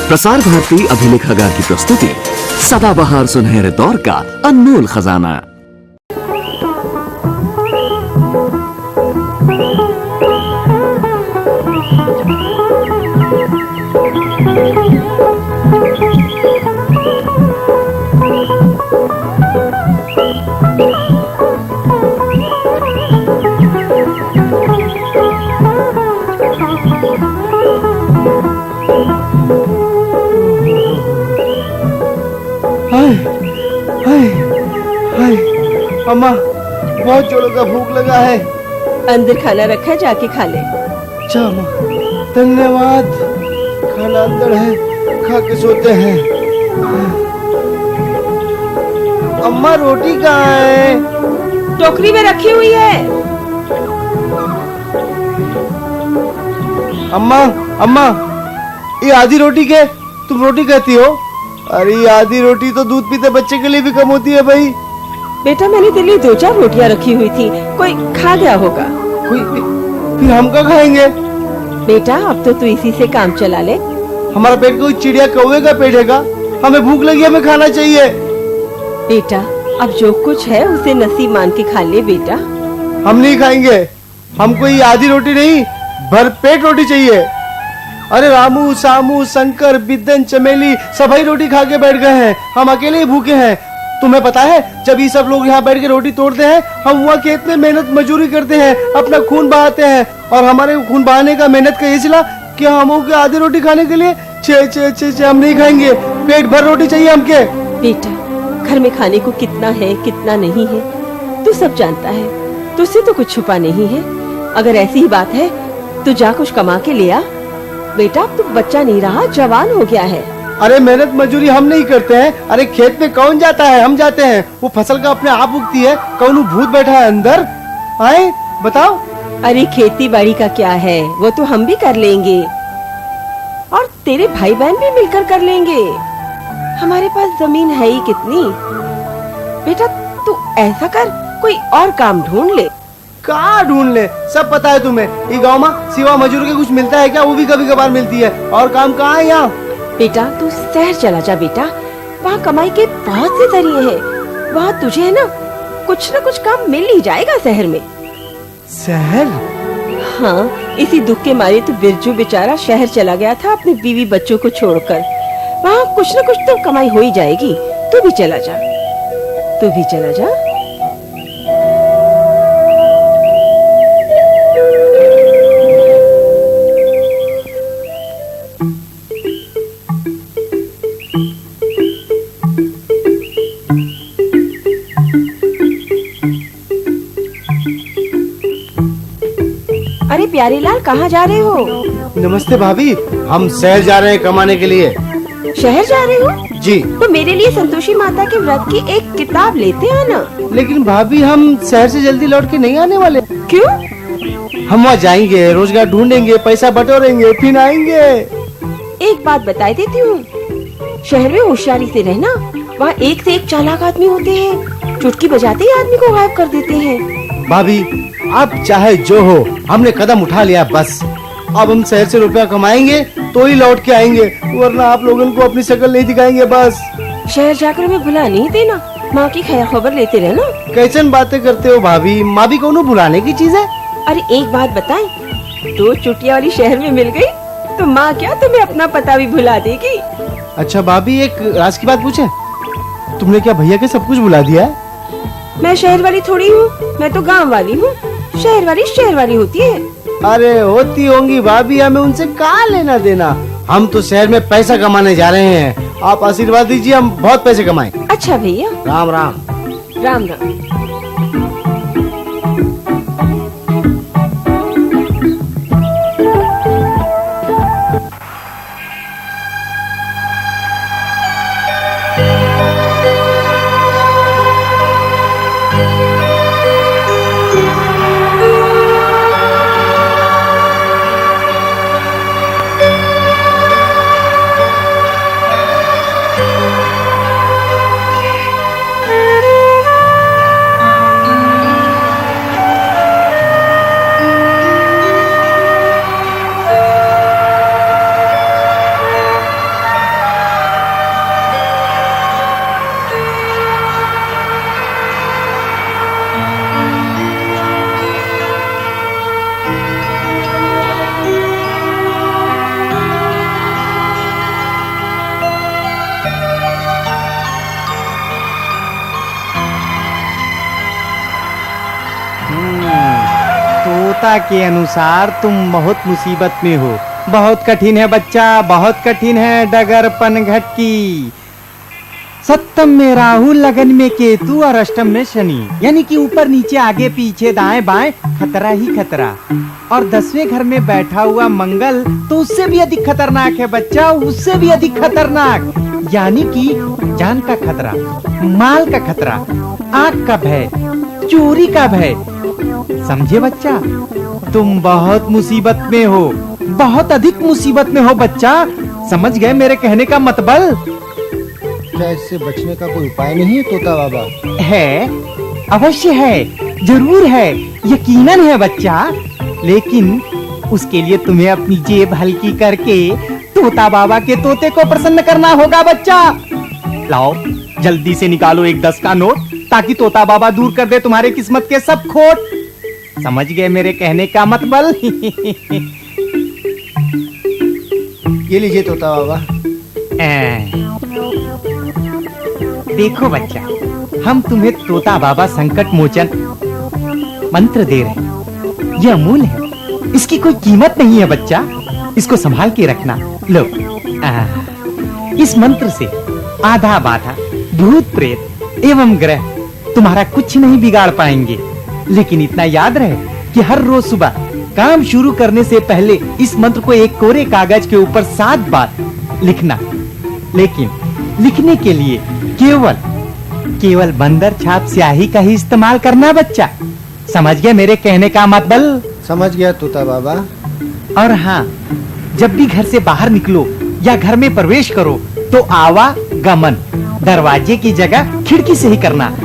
प्रसार भारती अभिलेखागार की प्रस्तुति सदाबहार सुनहरे दौर का अनमोल खजाना। अम्मा, बहुत जोरों का भूख लगा है। अंदर खाना रखा है, जाके खा ले। अच्छा अम्मा, धन्यवाद। खाना अंदर है, खा के सोते हैं। अम्मा, रोटी कहाँ है? टोकरी में रखी हुई है। अम्मा, अम्मा, ये आधी रोटी के तुम रोटी कहती हो? अरे ये आधी रोटी तो दूध पीते बच्चे के लिए भी कम होती है भाई। बेटा, मैंने तेरे लिए 2-4 रोटियां रखी हुई थी, कोई खा गया होगा। कोई फिर हम क्या खाएंगे? बेटा, अब तो तू इसी से काम चला ले। हमारा पेट कोई चिड़िया कौवे का पेट है का? हमें भूख लगी, हमें खाना चाहिए। बेटा, अब जो कुछ है उसे नसीब मान के खा ले बेटा। हम नहीं खाएंगे, हमको ये आधी रोटी नहीं, भर पेट रोटी चाहिए। अरे रामू, सामू, शंकर, बिद्दन, चमेली सभी रोटी खा के बैठ गए हैं, हम अकेले ही भूखे हैं। तुम्हें पता है, जब ये सब लोग यहाँ बैठ के रोटी तोड़ते हैं, हम वहाँ खेत में मेहनत मजदूरी करते हैं, अपना खून बहाते हैं, और हमारे खून बहाने का मेहनत का ये सिला कि हम आधी रोटी खाने के लिए छे हम नहीं खाएंगे। पेट भर रोटी चाहिए हमके। बेटा, घर में खाने को कितना है कितना नहीं है तू सब जानता है, तुझसे तो कुछ छुपा नहीं है। अगर ऐसी ही बात है तो जा कुछ कमा के ले आ। बेटा, तू बच्चा नहीं रहा, जवान हो गया है। अरे मेहनत मजदूरी हम नहीं करते हैं। अरे खेत में कौन जाता है? हम जाते हैं। वो फसल का अपने आप उगती है। कौन भूत बैठा है अंदर? आए बताओ। अरे खेती बाड़ी का क्या है, वो तो हम भी कर लेंगे, और तेरे भाई बहन भी मिलकर कर लेंगे। हमारे पास जमीन है ही कितनी। बेटा, तू ऐसा कर, कोई और काम ढूंढ ले। कहाँ ढूंढ ले? सब पता है तुम्हें। ये गाँव में सिवा मजदूर के कुछ मिलता है क्या? वो भी कभी कभार मिलती है। और काम कहाँ है यहाँ? बेटा, तू शहर चला जा बेटा, वहाँ कमाई के बहुत से जरिए हैं। वहाँ तुझे है ना कुछ काम मिल ही जाएगा शहर में। शहर? हाँ, इसी दुख के मारे तो बिरजू बेचारा शहर चला गया था अपने बीवी बच्चों को छोड़कर। वहाँ कुछ न कुछ तो कमाई हो ही जाएगी। तू भी चला जा, तू भी चला जा। अरे प्यारे लाल, कहाँ जा रहे हो? नमस्ते भाभी, हम शहर जा रहे हैं कमाने के लिए। शहर जा रहे हो? जी। तो मेरे लिए संतोषी माता के व्रत की एक किताब लेते आना। लेकिन भाभी, हम शहर से जल्दी लौट के नहीं आने वाले। क्यों? हम वहाँ जाएंगे, रोजगार ढूंढेंगे, पैसा बटोरेंगे, फिर आएंगे। एक बात बता देती हूँ, शहर में होशियारी से रहना। वहाँ एक से एक चालाक आदमी होते हैं, चुटकी बजाते ही आदमी को गायब कर देते हैं। भाभी, आप चाहे जो हो, हमने कदम उठा लिया बस। अब हम शहर से रुपया कमाएंगे तो ही लौट के आएंगे, वरना आप लोगों को अपनी शक्ल नहीं दिखाएंगे बस। शहर जाकर हमें भुला नहीं देना, माँ की खैर खबर लेते रहना। कैसन बातें करते हो भाभी? माँ भी कौनो भुलाने की चीज है? अरे एक बात बताएं, 2 चुटिया वाली शहर में मिल गई तो माँ क्या तुम्हें अपना पता भी भुला देगी। अच्छा भाभी, एक राज की बात पूछे, तुमने क्या भैया के सब कुछ भुला दिया है? मैं शहर वाली थोड़ी हूँ, मैं तो गाँव वाली हूँ। शहर वाली होती है। अरे होती होंगी भाभी, हमें उनसे क्या लेना देना। हम तो शहर में पैसा कमाने जा रहे हैं, आप आशीर्वाद दीजिए, हम बहुत पैसे कमाएं। अच्छा भैया, राम राम। राम राम। आवश्यकता के अनुसार तुम बहुत मुसीबत में हो। बहुत कठिन है बच्चा, बहुत कठिन है डगर पनघट की। सप्तम में राहु, लगन में केतु और अष्टम में शनि, यानी कि ऊपर नीचे आगे पीछे दाएं बाएं खतरा ही खतरा। और 10वें घर में बैठा हुआ मंगल तो उससे भी अधिक खतरनाक है बच्चा, उससे भी अधिक खतरनाक। यानी कि जान का खतरा, माल का खतरा, आग का भय, चोरी का भय। समझे बच्चा, तुम बहुत मुसीबत में हो, बहुत अधिक मुसीबत में हो बच्चा। समझ गए मेरे कहने का मतलब? क्या इससे बचने का कोई उपाय नहीं है तोता बाबा? है, अवश्य है, जरूर है, यकीनन है बच्चा। लेकिन उसके लिए तुम्हें अपनी जेब हल्की करके तोता बाबा के तोते को प्रसन्न करना होगा बच्चा। लाओ जल्दी से निकालो एक 10 का नोट, ताकि तोता बाबा दूर कर दे तुम्हारे किस्मत के सब खोट। समझ गए मेरे कहने का मतलब? ये लीजिए तोता बाबा। देखो बच्चा, हम तुम्हें तोता बाबा संकट मोचन मंत्र दे रहे हैं। यह अमूल्य है, इसकी कोई कीमत नहीं है बच्चा, इसको संभाल के रखना। लो, इस मंत्र से आधा बाधा भूत प्रेत एवं ग्रह तुम्हारा कुछ नहीं बिगाड़ पाएंगे। लेकिन इतना याद रहे कि हर रोज सुबह काम शुरू करने से पहले इस मंत्र को एक कोरे कागज के ऊपर 7 बार लिखना। लेकिन लिखने के लिए केवल बंदर छाप स्याही का ही इस्तेमाल करना बच्चा। समझ गए मेरे कहने का मतलब? समझ गया तोता बाबा। और हाँ, जब भी घर से बाहर निकलो या घर में प्रवेश करो तो आवागमन दरवाजे की जगह खिड़की से ही करना।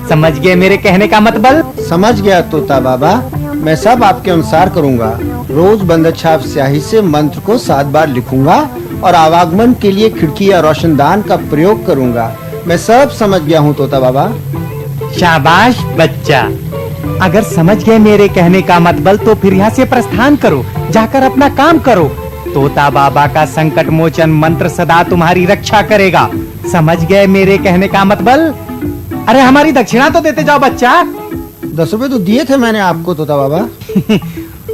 समझ गए मेरे कहने का मतलब? समझ गया तोता बाबा, मैं सब आपके अनुसार करूंगा। रोज बंदर छाप स्याही से मंत्र को 7 बार लिखूंगा और आवागमन के लिए खिड़की या रोशनदान का प्रयोग करूंगा। मैं सब समझ गया हूँ तोता बाबा। शाबाश बच्चा। अगर समझ गए मेरे कहने का मतलब तो फिर यहाँ से प्रस्थान करो, जाकर अपना काम करो। तोता बाबा का संकट मोचन मंत्र सदा तुम्हारी रक्षा करेगा। समझ गए मेरे कहने का मतलब? अरे हमारी दक्षिणा तो देते जाओ बच्चा। 10 रुपए तो दिए थे मैंने आपको तोता बाबा।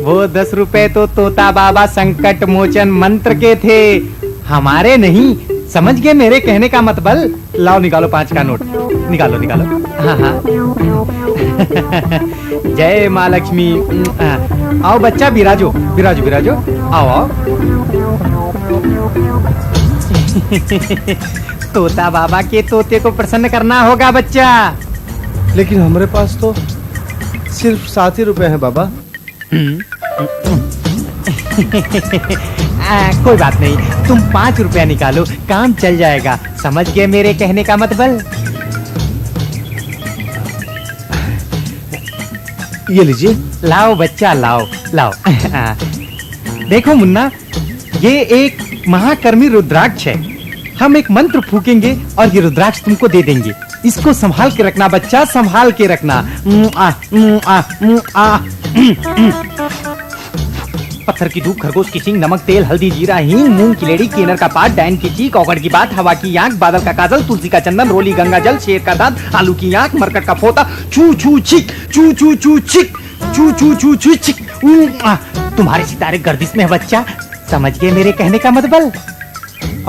वो 10 रुपए तो तोता बाबा संकट मोचन मंत्र के थे, हमारे नहीं। समझ गए मेरे कहने का मतलब? लाओ निकालो 5 का नोट, निकालो निकालो। हाँ हाँ। जय माँ लक्ष्मी। आओ बच्चा, बिराजो बिराजो बिराजो, आओ आओ। तोता बाबा के तोते को प्रसन्न करना होगा बच्चा। लेकिन हमारे पास तो सिर्फ 7 ही रुपए हैं बाबा। कोई बात नहीं, तुम 5 रुपया निकालो, काम चल जाएगा। समझ गए मेरे कहने का मतलब? ये लीजिए। लाओ बच्चा, लाओ लाओ। देखो मुन्ना, ये एक महाकर्मी रुद्राक्ष है। हम एक मंत्र फूकेंगे और ये रुद्राक्ष तुमको दे देंगे। इसको संभाल के रखना बच्चा, संभाल के रखना। पत्थर की धूप, खरगोश की सींग, नमक, तेल, हल्दी, जीरा, हींग, मूंग की लेड़ी, केनर का पात, डायन की चीख, औगड़ की बात, हवा की आंख, बादल का काजल, तुलसी का चंदन, रोली गंगा जल, शेर का दांत, आलू की आंख, मरकट का फोता, छू छू छिक, छू छू छू छिक, छू छू छू छू छिक। तुम्हारे सितारे गर्दिश में है बच्चा। समझ गए मेरे कहने का मतलब?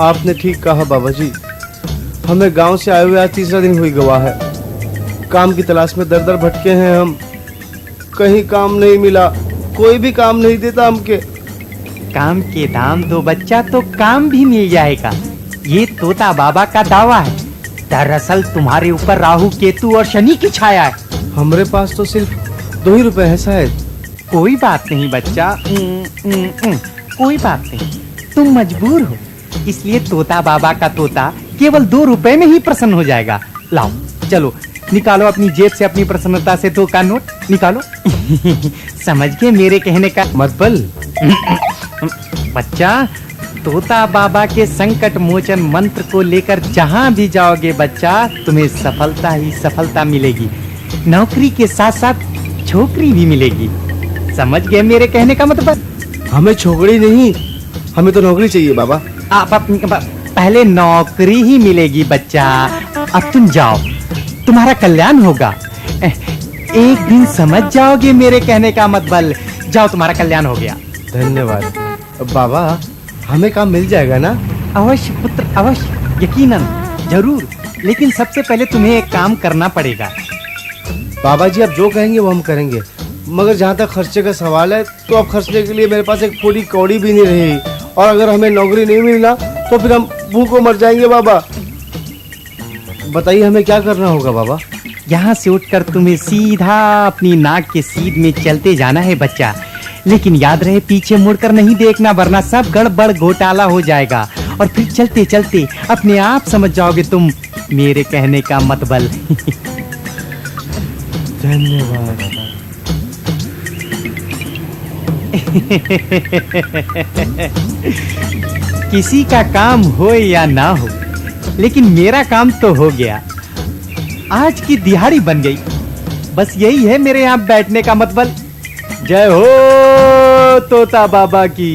आपने ठीक कहा बाबा जी। हमें गांव से आए हुए आज 3रा दिन हुई गवाह है। काम की तलाश में दर दर भटके हैं हम। कहीं काम नहीं मिला, कोई भी काम नहीं देता हमके। काम के दाम दो बच्चा तो काम भी मिल जाएगा। ये तोता बाबा का दावा है। दरअसल तुम्हारे ऊपर राहु, केतु और शनि की छाया है। हमारे पास तो सिर्फ 2 ही रुपए है शायद। कोई बात नहीं बच्चा, कोई बात नहीं, तुम मजबूर हो, इसलिए तोता बाबा का तोता केवल 2 रुपए में ही प्रसन्न हो जाएगा। लाओ चलो, निकालो अपनी जेब से अपनी प्रसन्नता से 2 का नोट निकालो। समझ के मेरे कहने का मतलब? बच्चा, तोता बाबा के संकट मोचन मंत्र को लेकर जहां भी जाओगे बच्चा, तुम्हें सफलता ही सफलता मिलेगी। नौकरी के साथ साथ छोकरी भी मिलेगी। समझ गए मेरे कहने का मतलब? हमें छोकरी नहीं, हमें तो नौकरी चाहिए बाबा। पहले नौकरी ही मिलेगी बच्चा। अब तुम जाओ, तुम्हारा कल्याण होगा। एक दिन समझ जाओगे मेरे कहने का मतलब। जाओ, तुम्हारा कल्याण हो गया। धन्यवाद बाबा। हमें काम मिल जाएगा ना? अवश्य पुत्र, अवश्य, यकीनन, जरूर। लेकिन सबसे पहले तुम्हें एक काम करना पड़ेगा। बाबा जी, आप जो कहेंगे वो हम करेंगे, मगर जहाँ तक खर्चे का सवाल है तो अब खर्चने के लिए मेरे पास एक पूरी कौड़ी भी नहीं रही, और अगर हमें नौकरी नहीं मिलना तो फिर हम भूखों मर जाएंगे। बाबा बताइए हमें क्या करना होगा बाबा? यहाँ से उठकर तुम्हें सीधा अपनी नाक के सीध में चलते जाना है बच्चा, लेकिन याद रहे पीछे मुड़कर नहीं देखना, वरना सब गड़बड़ घोटाला हो जाएगा और फिर चलते चलते अपने आप समझ जाओगे तुम मेरे कहने का मतबल। धन्यवाद। किसी का काम हो या ना हो, लेकिन मेरा काम तो हो गया। आज की दिहाड़ी बन गई। बस यही है मेरे यहाँ बैठने का मतबल। जय हो तोता बाबा की।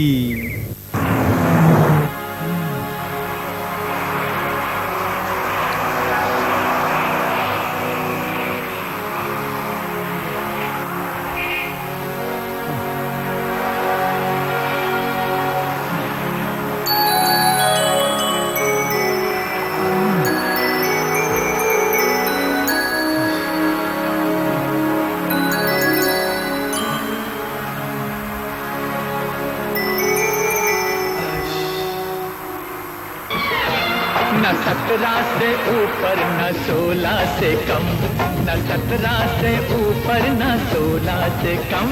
न 17 से ऊपर न 16 से कम, न 17 से ऊपर न 16 से कम।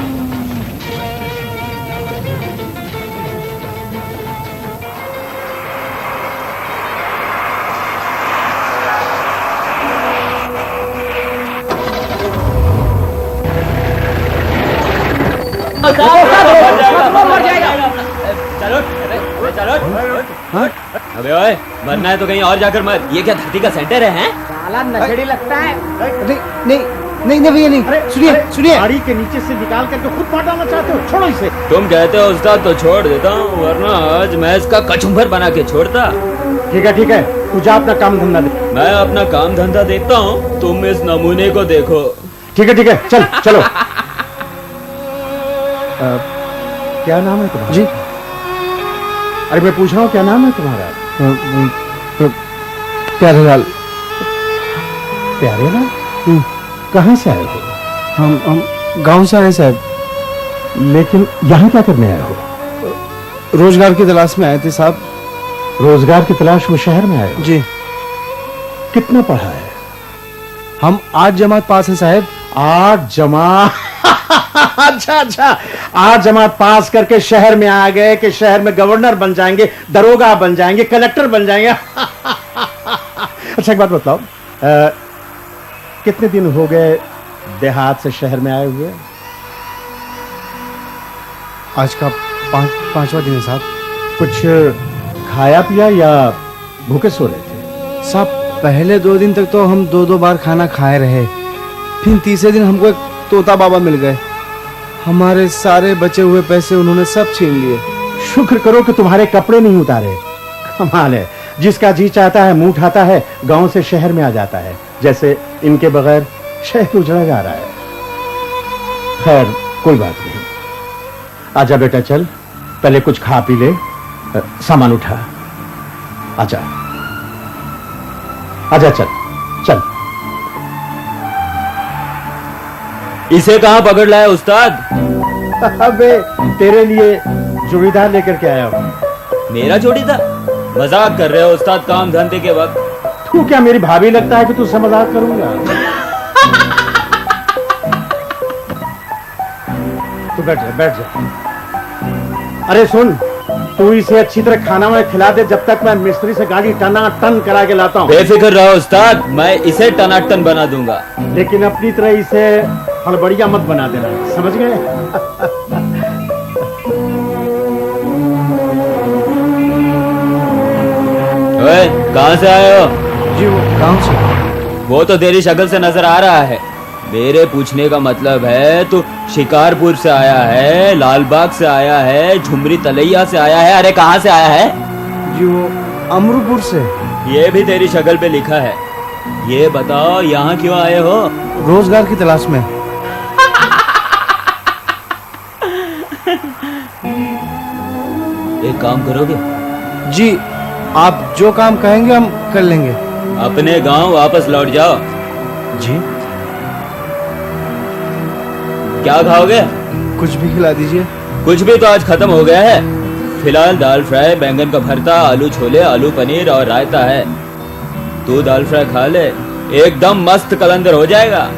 अबे ओए, मरना है तो कहीं और जाकर मर। ये क्या धरती का सेंटर है, हैं? साला नशेड़ी लगता है। नहीं नहीं नहीं नहीं भैया, नहीं। सुनिए सुनिए, गाड़ी के नीचे से निकाल करके खुद मार डालना चाहते हो? छोड़ो इसे। तुम कहते हो उस्ताद तो छोड़ देता हूँ, वरना आज मैं इसका कचुम्बर बना के छोड़ता। ठीक है, तू जा अपना काम धंधा दे। मैं अपना काम धंधा देखता हूँ, तुम इस नमूने को देखो। ठीक है, चल चलो। क्या नाम है तुम्हारा? जी अरे मैं पूछ रहा हूँ क्या नाम है तुम्हारा? प्यारेलाल। प्यारेलाल? कहाँ से आए हो? हम गांव से आए साहब। लेकिन यहाँ क्या करने आए हो? रोजगार की तलाश में आए थे साहब। रोजगार की तलाश में शहर में आए हो? जी। कितना पढ़ा है? हम 8 जमात पास हैं साहब। 8 जमात? अच्छा, 8 जमात पास करके शहर में आ गए कि शहर में गवर्नर बन जाएंगे, दरोगा बन जाएंगे, कलेक्टर बन जाएंगे। अच्छा एक बात बताओ, कितने दिन हो गए देहात से शहर में आए हुए? आज का पांचवा दिन है साहब। कुछ खाया पिया या भूखे सो रहे थे? साहब पहले 2 दिन तक तो हम 2-2 बार खाना खाए रहे, फिर तीसरे दिन हमको एक तोता बाबा मिल गए। हमारे सारे बचे हुए पैसे उन्होंने सब छीन लिए। शुक्र करो कि तुम्हारे कपड़े नहीं उतारे। कमाल है, जिसका जी चाहता है मुंह उठाता है, गांव से शहर में आ जाता है। जैसे इनके बगैर शहर उजड़ा जा रहा है। खैर कोई बात नहीं, आजा बेटा, चल पहले कुछ खा पी ले। सामान उठा, आजा आजा, चल चल। इसे कहाँ पकड़ लाया उस्ताद? अबे तेरे लिए जोड़ीदार लेकर के आया हूं। मेरा जोड़ीदार? मजाक कर रहे हो उस्ताद काम धंधे के वक्त? तू क्या मेरी भाभी लगता है कि तू मजाक करूंगा? तू बैठ जा। अरे सुन, तू इसे अच्छी तरह खाना वाना खिला दे जब तक मैं मिस्त्री से गाड़ी टनाटन करा के लाता हूँ। बेफिक्र रहो उस्ताद, मैं इसे टनाटन बना दूंगा। लेकिन अपनी तरह इसे हड़बड़िया मत बना देना, समझ गए? ओए, कहाँ से आए हो? जी वो गांव से। वो तो तेरी शक्ल से नजर आ रहा है। मेरे पूछने का मतलब है तू शिकारपुर से आया है, लालबाग से आया है, झुमरी तलैया से आया है? अरे कहाँ से आया है? जी वो अमरूपुर से। ये भी तेरी शक्ल पे लिखा है। ये बताओ यहाँ क्यों आए हो? रोजगार की तलाश में। एक काम करोगे? जी, आप जो काम कहेंगे हम कर लेंगे। अपने गांव वापस लौट जाओ। जी, क्या खाओगे? कुछ भी खिला दीजिए। कुछ भी तो आज खत्म हो गया है। फिलहाल दाल फ्राई, बैंगन का भरता, आलू छोले, आलू पनीर और रायता है। तू दाल फ्राई खा ले, एकदम मस्त कलंदर हो जाएगा।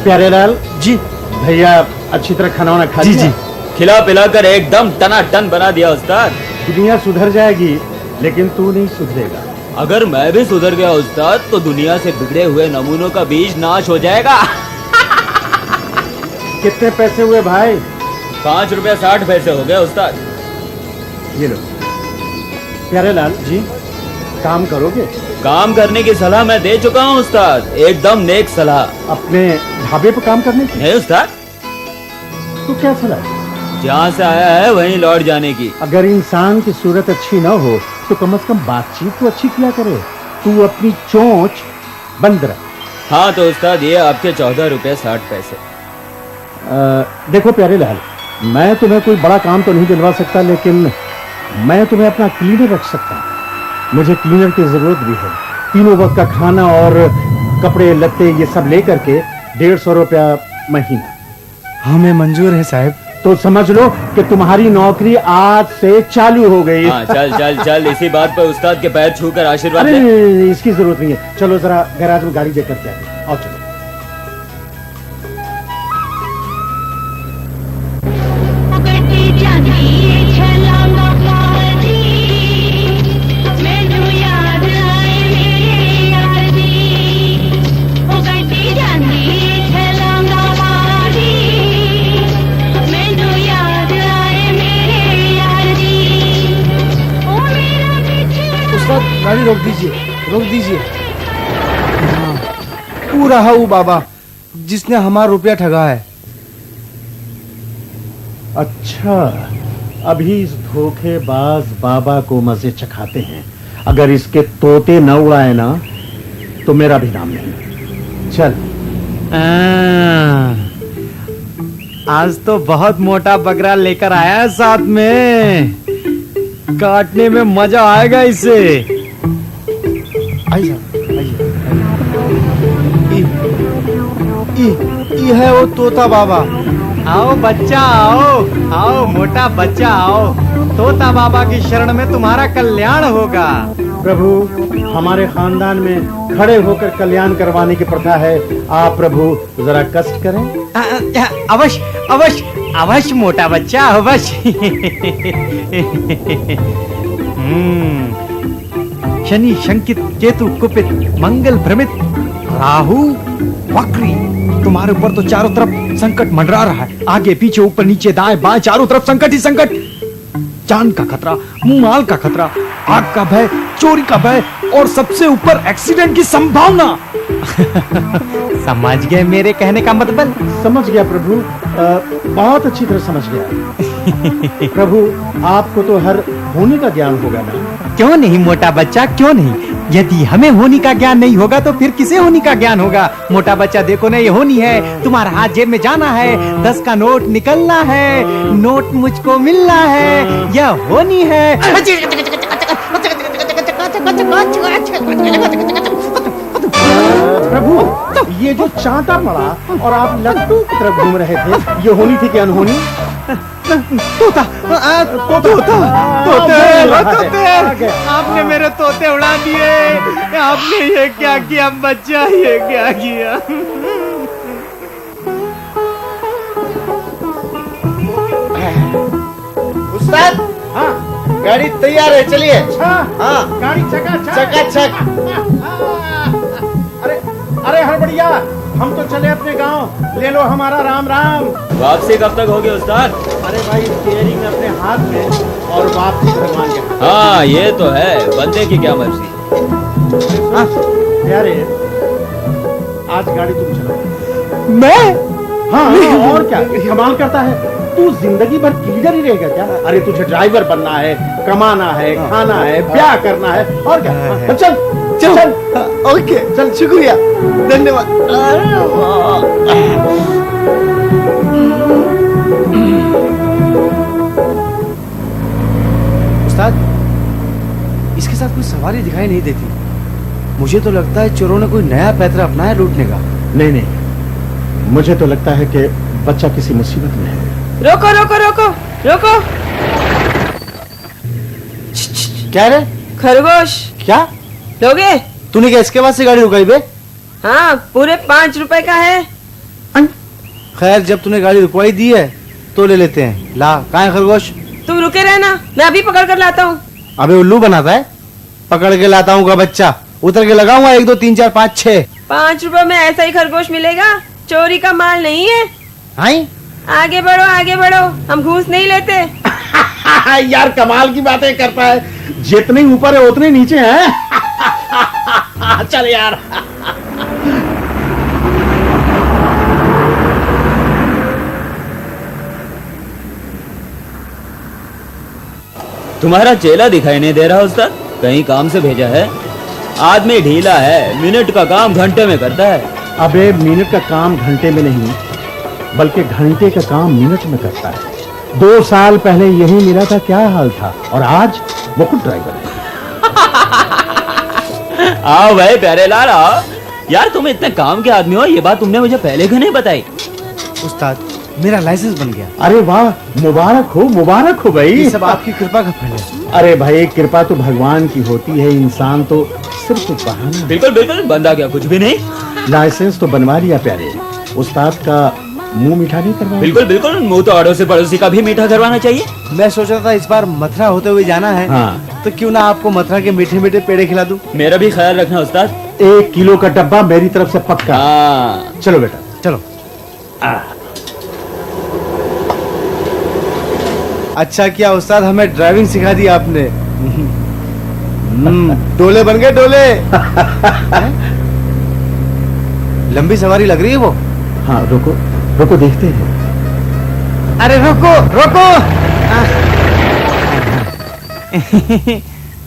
प्यारेलाल जी भैया अच्छी तरह खाना वाना खा जी लिया? जी। खिला पिला कर एकदम टनाटन बना दिया उस्ताद। दुनिया सुधर जाएगी लेकिन तू नहीं सुधरेगा। अगर मैं भी सुधर गया उस्ताद तो दुनिया से बिगड़े हुए नमूनों का बीज नाश हो जाएगा। कितने पैसे हुए भाई? 5 रुपया 60 पैसे हो गए उस्ताद। ये लो। प्यारेलाल जी, काम करोगे? काम करने की सलाह मैं दे चुका हूँ उस्ताद, एकदम नेक सलाह। अपने ढाबे पर काम करने की? नहीं उस्ताद, तो क्या सलाह? जहाँ से आया है वहीं लौट जाने की। अगर इंसान की सूरत अच्छी न हो तो कम से कम बातचीत तो अच्छी किया करे। तू अपनी चोंच बंद रख। हाँ तो उस्ताद ये आपके 14 रुपये 60 पैसे। देखो प्यारेलाल, मैं तुम्हें कोई बड़ा काम तो नहीं दिलवा सकता, लेकिन मैं तुम्हें अपना क्लीनर रख सकता हूँ। मुझे क्लीनर की जरूरत भी है। तीनों वक्त का खाना और कपड़े लत्ते ये सब लेकर के 150 रुपया महीना। हमें मंजूर है साहब। तो समझ लो कि तुम्हारी नौकरी आज से चालू हो गई। हाँ चल चल चल, इसी बात पर उस्ताद के पैर छूकर आशीर्वाद अरे दे। नहीं, इसकी जरूरत नहीं है। चलो जरा गैराज में गाड़ी देकर के आते। आओ चलो। उस्ताद गाड़ी रोक दीजिए, रोक दीजिए। हाँ, पूरा है वो बाबा जिसने हमारा रुपया ठगा है। अच्छा, अभी इस धोखेबाज बाबा को मजे चखाते हैं। अगर इसके तोते न उड़ाए ना तो मेरा भी नाम नहीं। चल। आज तो बहुत मोटा बकरा लेकर आया है साथ में, काटने में मजा आएगा इसे। आइए आइए। ये है वो तोता बाबा। आओ बच्चा आओ, आओ मोटा बच्चा आओ। तोता बाबा की शरण में तुम्हारा कल्याण होगा। प्रभु, हमारे खानदान में खड़े होकर कल्याण करवाने की प्रथा है। आप प्रभु जरा कष्ट करें। अवश्य अवश्य अवश्य मोटा बच्चा अवश्य। शनि शंकित, केतु कुपित, मंगल भ्रमित, राहु वक्री। तुम्हारे ऊपर तो चारों तरफ संकट मंडरा रहा है। आगे पीछे ऊपर नीचे दाएं बाएं चारों तरफ संकट ही संकट। जान का खतरा, माल का खतरा, आग का भय, चोरी का भय और सबसे ऊपर एक्सीडेंट की संभावना। समझ गए मेरे कहने का मतलब? समझ गया प्रभु, बहुत अच्छी तरह समझ गया। प्रभु, आपको तो हर होने का ज्ञान होगा ना? क्यों नहीं मोटा बच्चा, क्यों नहीं? यदि हमें होनी का ज्ञान नहीं होगा तो फिर किसे होनी का ज्ञान होगा? मोटा बच्चा देखो ना, ये होनी है। तुम्हारा हाथ जेब में जाना है, 10 का नोट निकलना है, नोट मुझको मिलना है, यह होनी है। प्रभु, ये जो चांटा पड़ा और आप लट्टू की तरफ घूम रहे थे, ये होनी थी कि अनहोनी? तोता, तोते, तोते, आपने मेरे तोते उड़ा दिए। आपने ये क्या किया बच्चा, ये क्या किया? उस्ताद, हाँ, गाड़ी तैयार है, चलिए। हाँ, गाड़ी चकाचक। चकाचक। अरे अरे हड़बड़िया, हम तो चले अपने गांव। ले लो हमारा राम राम। वापसी कब तक होगी उस्ताद? अरे भाई, स्टीयरिंग अपने हाथ में और वापसी भगवान के हाथ। हाँ ये तो है, बंदे की क्या मर्जी। हाँ, यारे, आज गाड़ी तुम चलाओ। मैं? हाँ, और क्या कमाल करता है तू? जिंदगी भर लीडर ही रहेगा क्या? अरे तुझे ड्राइवर बनना है, कमाना है, खाना है, ब्याह करना है और क्या। चल चल ओके चल शुक्रिया धन्यवाद अरे वाह। उस्ताद इसके साथ कोई सवारी दिखाई नहीं देती। मुझे तो लगता है चोरों ने कोई नया पैतरा अपनाया लूटने का। नहीं नहीं, मुझे तो लगता है कि बच्चा किसी मुसीबत में है। रोको रोको रोको रोको। क्या रे? खरगोश क्या लोगे? तूने क्या इसके बाद से गाड़ी रुकाई बे? हाँ, पूरे 5 रुपए का है। खैर जब तूने गाड़ी रुकवाई दी है तो ले लेते हैं। ला कहाँ है खरगोश? तुम रुके रहना, मैं अभी पकड़ कर लाता हूँ। अबे उल्लू बनाता है। पकड़ के लाता हूँ का बच्चा, उतर के लगाऊंगा 1 2 3 4 5 6। 5 रुपए में ऐसा ही खरगोश मिलेगा, चोरी का माल नहीं है। हाई आगे बढ़ो, हम घूस नहीं लेते। यार कमाल की बातें करता है, जितने ऊपर है उतने नीचे हैं। चल यार। तुम्हारा चेला दिखाई नहीं दे रहा उस्ताद, कहीं काम से भेजा है? आदमी ढीला है, मिनट का काम घंटे में करता है। अबे मिनट का काम घंटे में नहीं, बल्कि घंटे का काम मिनट में करता है। 2 साल पहले यही मिला था, क्या हाल था, और आज वो खुद ड्राइवर है। आओ भाई प्यारे लाल आओ। यार तुम इतने काम के आदमी हो, ये बात तुमने मुझे पहले क्यों नहीं बताई? उस्ताद मेरा लाइसेंस बन गया। अरे वाह, मुबारक हो भाई। ये सब आपकी कृपा का फल है। अरे भाई, कृपा तो भगवान की होती है, इंसान तो सिर्फ एक बहाना है। बिल्कुल बिल्कुल, बंदा क्या कुछ भी नहीं। लाइसेंस तो बनवा लिया प्यारे, उस्ताद का मुंह मीठा नहीं करवा। बिल्कुल बिल्कुल, मुंह तो अड़ोसी पड़ोसी का भी मीठा करवाना चाहिए। मैं सोच रहा था इस बार मथुरा होते हुए जाना है। हाँ। तो क्यों ना आपको मथुरा के मीठे मीठे पेड़े खिला दूं। मेरा भी ख्याल रखना उस्ताद। 1 किलो का डब्बा मेरी तरफ से पक्का। हाँ चलो बेटा चलो। अच्छा किया उस्ताद, हमें ड्राइविंग सिखा दी आपने। डोले बन गए डोले। लंबी सवारी लग रही है वो। हाँ रुको देखते हैं। अरे रुको रुको।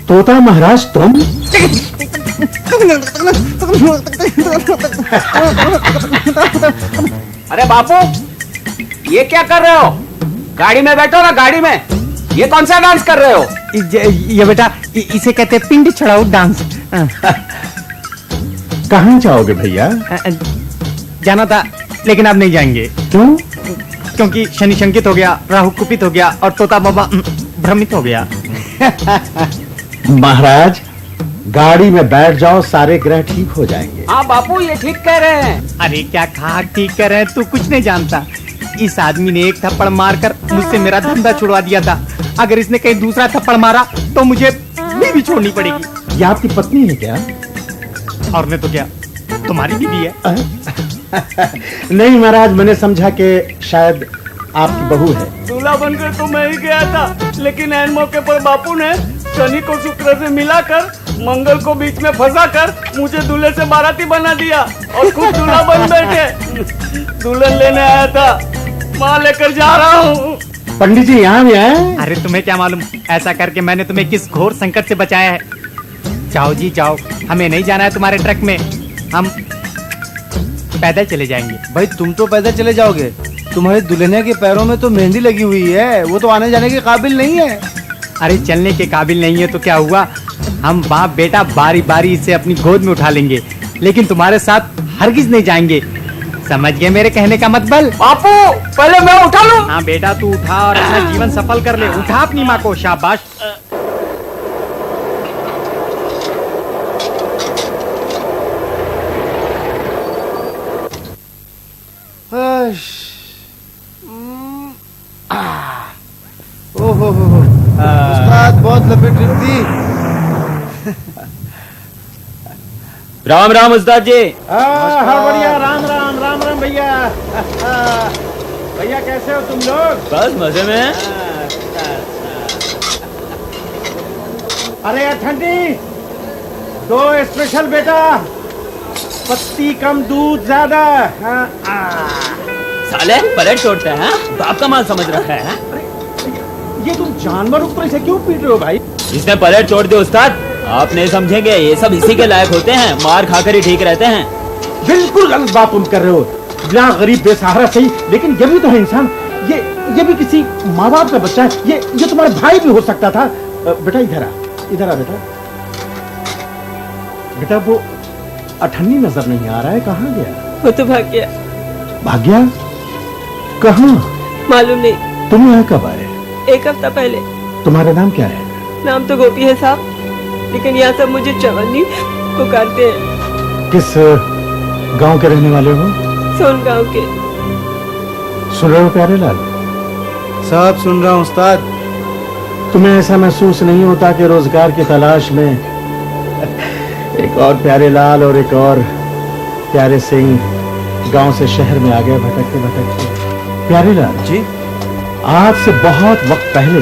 तोता महाराज तुम? अरे बापू, ये क्या कर रहे हो? गाड़ी में बैठो ना, गाड़ी में। ये कौन सा डांस कर रहे हो? ये बेटा इसे कहते हैं पिंड चढ़ाओ डांस। कहाँ जाओगे भैया? जाना था लेकिन अब नहीं जाएंगे। क्यों? क्योंकि शनि शंकित हो गया, राहु कुपित हो गया और तोता बाबा भ्रमित हो गया। महाराज गाड़ी में बैठ जाओ, सारे ग्रह ठीक हो जाएंगे। हाँ बापू, ये ठीक कह रहे हैं। अरे क्या कहा ठीक कर रहे हैं, तू कुछ नहीं जानता। इस आदमी ने एक थप्पड़ मारकर मुझसे मेरा धंधा छुड़वा दिया था। अगर इसने कहीं दूसरा थप्पड़ मारा तो मुझे बीवी छोड़नी पड़ेगी। ये आपकी पत्नी है क्या? और नहीं तो क्या, तुम्हारी बीवी है। नहीं महाराज, मैंने समझा कि शायद आपकी बहू है। दूल्हा बनकर तो मैं ही गया था, लेकिन ऐन मौके पर बापू ने शनि को शुक्र से मिलाकर मंगल को बीच में फंसाकर मुझे दूल्हे से बाराती बना दिया और खुद दूल्हा बन बैठे। दुल्हन लेने आया था, माँ लेकर जा रहा हूँ। पंडित जी यहाँ भी हैं? अरे तुम्हें क्या मालूम, ऐसा करके मैंने तुम्हें किस घोर संकट से बचाया है। जाओ जी जाओ, हमें नहीं जाना है तुम्हारे ट्रक में, हम पैदल चले जाएंगे। भाई तुम तो पैदल चले जाओगे, तुम्हारे दुल्हनिया के पैरों में तो मेहंदी लगी हुई है, वो तो आने जाने के काबिल नहीं है। अरे चलने के काबिल नहीं है तो क्या हुआ, हम बाप बेटा बारी बारी इसे अपनी गोद में उठा लेंगे, लेकिन तुम्हारे साथ हरगिज नहीं जाएंगे। समझ गए मेरे कहने का मतलब? बापू पहले मैं उठा लूं। हाँ बेटा तू उठा और अपना जीवन सफल कर ले। उठा अपनी माँ को, शाबाश। ओहो उस्ताद बहुत लंबी ट्रिप थी। राम राम उस्ताद जी। हाँ बढ़िया, राम राम राम राम भैया। भैया कैसे हो तुम लोग? बस मजे में हैं। अरे यार ठंडी, 2 स्पेशल बेटा, पत्ती कम दूध ज्यादा। साले पलट तोड़ते हैं, बाप का माल समझ रखा है। ये तुम जानवर ऊपर से क्यों पीट रहे हो भाई? इसने पलट तोड़ दी उस्ताद, आप नहीं समझेंगे, ये सब इसी के लायक होते हैं, मार खाकर ही ठीक रहते हैं। बिल्कुल गलत बात तुम कर रहे हो। बिना गरीब बेसहारा सही, लेकिन ये भी तो है इंसान। ये भी किसी माँ बाप का बच्चा है। ये तुम्हारा भाई भी हो सकता था। बेटा इधर आ बेटा। बेटा वो अठन्नी नजर नहीं आ रहा है, कहाँ गया? वो तो भाग गया। भाग गया? कहाँ? मालूम नहीं। तुम यहाँ कब आए? 1 हफ्ता पहले। तुम्हारा नाम क्या है? नाम तो गोपी है साहब, लेकिन यहाँ सब मुझे चवन्नी पुकारते हैं। किस गांव के रहने वाले हो? सोन गांव के। सुन रहे हो प्यारे लाल? सब सुन रहा हूँ उस्ताद। तुम्हें ऐसा महसूस नहीं होता कि रोजगार की तलाश में एक और प्यारे लाल और एक और प्यारे सिंह गांव से शहर में आ गए भटकते भटकते? प्यारे लाल जी, आज से बहुत वक्त पहले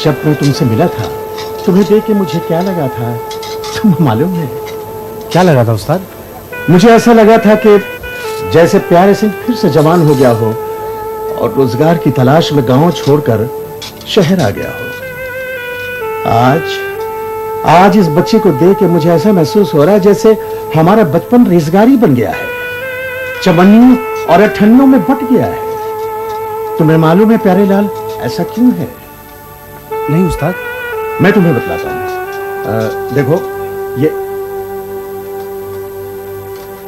जब मैं तुमसे मिला था, तुम्हें देख के मुझे क्या लगा था तुम्हें मालूम है? क्या लगा था उस्ताद? मुझे ऐसा लगा था कि जैसे प्यारे सिंह फिर से जवान हो गया हो और रोजगार की तलाश में गांव छोड़कर शहर आ गया हो। आज इस बच्चे को देख के मुझे ऐसा महसूस हो रहा है जैसे हमारा बचपन रेजगारी बन गया है, चवन्नियों और अठन्नियों में बट गया है। तुम्हें मालूम है प्यारे लाल ऐसा क्यों है? नहीं उस्ताद। मैं तुम्हें बतलाता हूं। देखो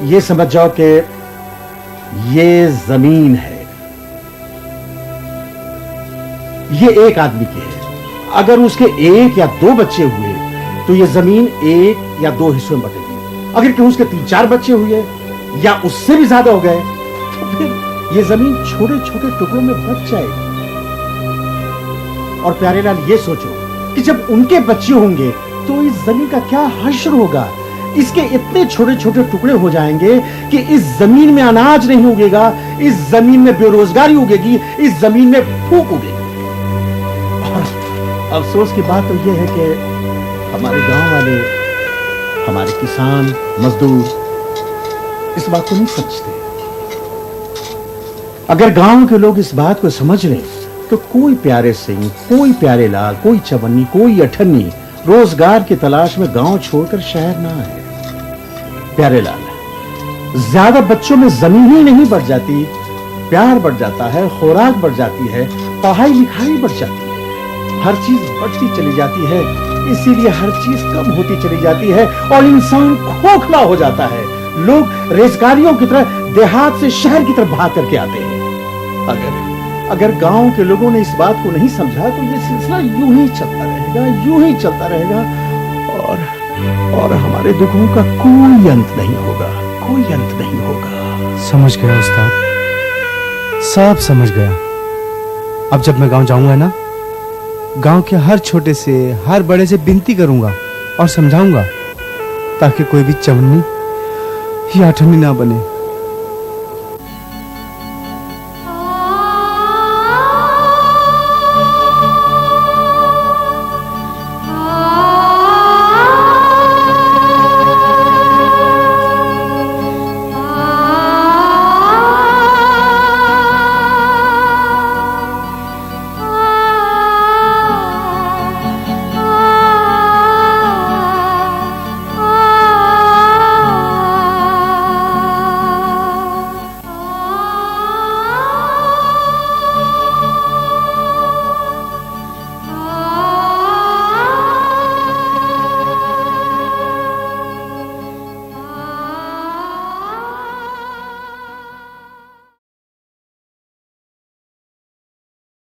ये समझ जाओ कि ये जमीन है, ये एक आदमी की है। अगर उसके 1 या 2 बच्चे हुए तो ये जमीन 1 या 2 हिस्सों में बटेगी। अगर कहीं उसके 3-4 बच्चे हुए या उससे भी ज्यादा हो गए तो फिर ये जमीन छोटे छोटे टुकड़ों में बट जाएगी। और प्यारे लाल ये सोचो कि जब उनके बच्चे होंगे तो इस जमीन का क्या हश्र होगा। इसके इतने छोटे छोटे टुकड़े हो जाएंगे कि इस जमीन में अनाज नहीं उगेगा, इस जमीन में बेरोजगारी उगेगी, इस जमीन में भूख उगेगी। और अफसोस की बात तो यह है कि हमारे गांव वाले, हमारे किसान मजदूर इस बात को नहीं समझते। अगर गांव के लोग इस बात को समझ लें तो कोई प्यारे सिंह, कोई प्यारे लाल, कोई चवन्नी, कोई अठन्नी रोजगार की तलाश में गांव छोड़कर शहर ना आए। प्यारे लाल, ज्यादा बच्चों में जमीन ही नहीं बढ़ जाती, प्यार बढ़ जाता है, खुराक बढ़ जाती है, पढ़ाई लिखाई बढ़ जाती है, हर चीज बढ़ती चली जाती है। इसीलिए हर चीज कम होती चली जाती है और इंसान खोखला हो जाता है। लोग रेजगारियों की तरह देहात से शहर की तरफ भाग करके आते हैं। अगर गांव के लोगों ने इस बात को नहीं समझा तो ये सिलसिला यूं ही चलता रहेगा, यूं ही चलता रहेगा और हमारे दुखों का कोई अंत नहीं होगा, कोई अंत नहीं होगा। समझ गया उस्ताद, सब समझ गया। अब जब मैं गांव जाऊंगा ना, गांव के हर छोटे से हर बड़े से विनती करूंगा और समझाऊंगा ताकि कोई भी चवन्नी या अठन्नी ना बने।